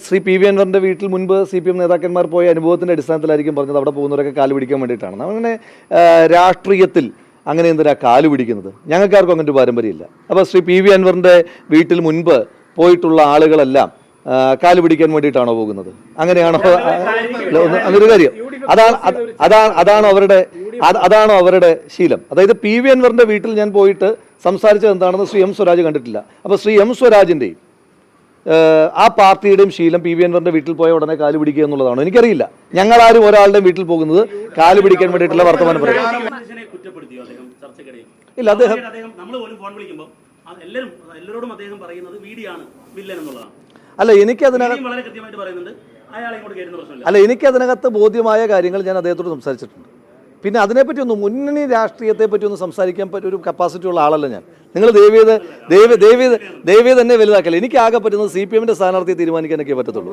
Shri P V അൻവറിന്റെ വീട്ടിൽ മുൻപ് CPM നേതാക്കന്മാർ പോയ അനുഭവത്തിന്റെ അടിസ്ഥാനത്തിലായിരിക്കും പറഞ്ഞത് അവിടെ പോകുന്നവരൊക്കെ കാല് പിടിക്കാൻ വേണ്ടിയിട്ടാണ്. അങ്ങനെ രാഷ്ട്രീയത്തിൽ അങ്ങനെ എന്തിനാ കാല് പിടിക്കുന്നത്? ഞങ്ങൾക്കാർക്കും അങ്ങനെ ഒരു പാരമ്പര്യമില്ല. അപ്പോൾ ശ്രീ പി വി അൻവറിന്റെ വീട്ടിൽ മുൻപ് പോയിട്ടുള്ള ആളുകളെല്ലാം കാല് പിടിക്കാൻ വേണ്ടിയിട്ടാണോ പോകുന്നത്? അങ്ങനെയാണോ? അങ്ങനൊരു കാര്യം അതാണോ അവരുടെ ശീലം? അതായത് പി വി അൻവറിന്റെ വീട്ടിൽ ഞാൻ പോയിട്ട് സംസാരിച്ചത് എന്താണെന്ന് ശ്രീ എം സ്വരാജ് കണ്ടിട്ടില്ല. അപ്പോൾ ശ്രീ എം സ്വരാജിൻ്റെയും ആ പാർട്ടിയുടെയും ശീലം പി വി അൻവറിന്റെ വീട്ടിൽ പോയ ഉടനെ കാല് പിടിക്കുക എന്നുള്ളതാണോ? എനിക്കറിയില്ല. ഞങ്ങളാരും ഒരാളുടെ വീട്ടിൽ പോകുന്നത് കാല് പിടിക്കാൻ വേണ്ടിയിട്ടുള്ള വർത്തമാനം പറയും. ഇല്ല, അദ്ദേഹം അല്ല എനിക്കതിനകത്ത് ബോധ്യമായ കാര്യങ്ങൾ ഞാൻ അദ്ദേഹത്തോട് സംസാരിച്ചിട്ടുണ്ട്. പിന്നെ അതിനെപ്പറ്റി ഒന്ന് മുന്നണി രാഷ്ട്രീയത്തെ പറ്റി ഒന്ന് സംസാരിക്കാൻ പറ്റിയ ഒരു കപ്പാസിറ്റി ഉള്ള ആളല്ല ഞാൻ. നിങ്ങൾ ദയവേത് തന്നെ വലുതാക്കല്ല. എനിക്ക് ആകെ പറ്റുന്നത് CPM സ്ഥാനാർത്ഥിയെ തീരുമാനിക്കാനൊക്കെ പറ്റത്തുള്ളൂ.